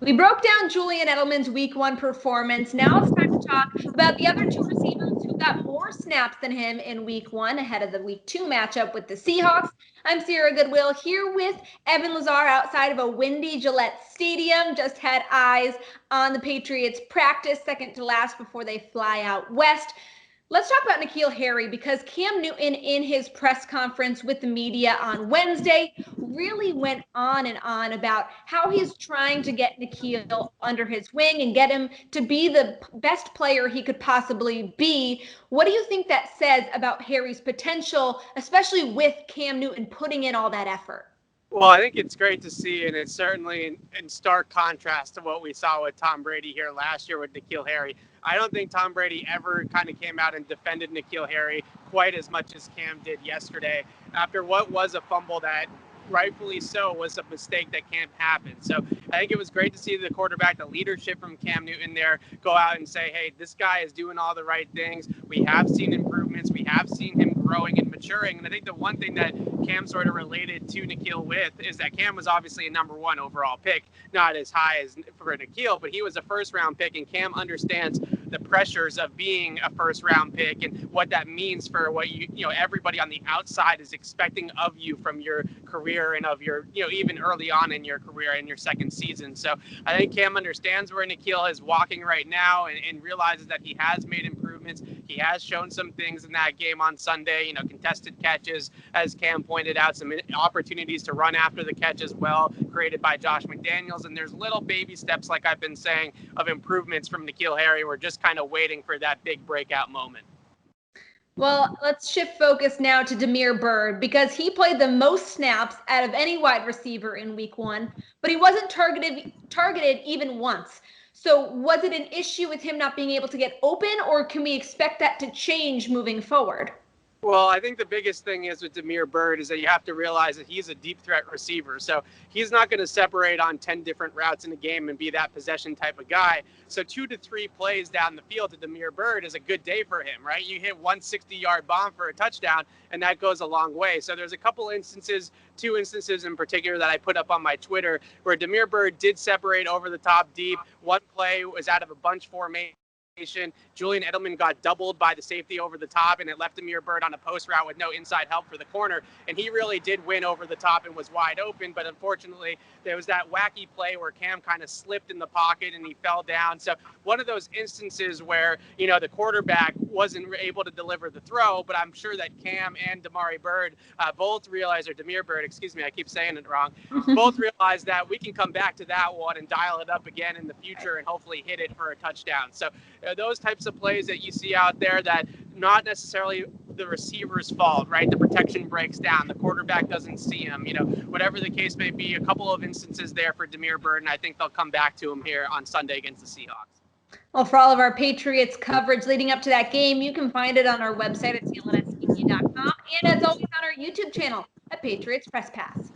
We broke down Julian Edelman's Week 1 performance. Now it's time to talk about the other two receivers who got more snaps than him in Week 1 ahead of the Week 2 matchup with the Seahawks. I'm Sierra Goodwill here with Evan Lazar outside of a windy Gillette Stadium. Just had eyes on the Patriots practice, second to last before they fly out west. Let's talk about NKeal Harry, because Cam Newton in his press conference with the media on Wednesday really went on and on about how he's trying to get NKeal under his wing and get him to be the best player he could possibly be. What do you think that says about Harry's potential, especially with Cam Newton putting in all that effort? Well, I think it's great to see, and it's certainly in stark contrast to what we saw with Tom Brady here last year with NKeal Harry. I don't think Tom Brady ever kind of came out and defended NKeal Harry quite as much as Cam did yesterday after what was a fumble that rightfully so was a mistake that can't happen. So I think it was great to see the quarterback, the leadership from Cam Newton there, go out and say, hey, this guy is doing all the right things. We have seen improvements. We have seen him growing and maturing. And I think the one thing that Cam sort of related to NKeal with is that Cam was obviously a number 1 overall pick, not as high as for NKeal, but he was a first round pick, and Cam understands the pressures of being a first round pick and what that means for what you know everybody on the outside is expecting of you from your career and of your even early on in your career in your second season. So I think Cam understands where NKeal is walking right now and realizes that he has made improvements. He has shown some things in that game on Sunday, contested catches, as Cam pointed out, some opportunities to run after the catch as well, created by Josh McDaniels. And there's little baby steps, like I've been saying, of improvements from NKeal Harry. We're just kind of waiting for that big breakout moment. Well, let's shift focus now to Damiere Byrd, because he played the most snaps out of any wide receiver in Week 1, but he wasn't targeted even once. So was it an issue with him not being able to get open, or can we expect that to change moving forward? Well, I think the biggest thing is with Damiere Byrd is that you have to realize that he's a deep threat receiver. So he's not going to separate on 10 different routes in a game and be that possession type of guy. So 2 to 3 plays down the field to Damiere Byrd is a good day for him, right? You hit 160-yard bomb for a touchdown, and that goes a long way. So there's a couple instances, 2 instances in particular that I put up on my Twitter, where Damiere Byrd did separate over the top deep. One play was out of a bunch formation. Julian Edelman got doubled by the safety over the top, and it left Damiere Byrd on a post route with no inside help for the corner. And he really did win over the top and was wide open. But unfortunately, there was that wacky play where Cam kind of slipped in the pocket and he fell down. So one of those instances where, the quarterback wasn't able to deliver the throw, but I'm sure that Cam and Damiere Byrd both realized, or Damiere Byrd, excuse me, I keep saying it wrong, both realized that we can come back to that one and dial it up again in the future and hopefully hit it for a touchdown. So those types of plays that you see out there, that not necessarily the receiver's fault, right? The protection breaks down, the quarterback doesn't see him, whatever the case may be. A couple of instances there for Damiere Byrd, and I think they'll come back to him here on Sunday against the Seahawks. Well, for all of our Patriots coverage leading up to that game, you can find it on our website at CLNSmedia.com, and as always on our YouTube channel at Patriots Press Pass.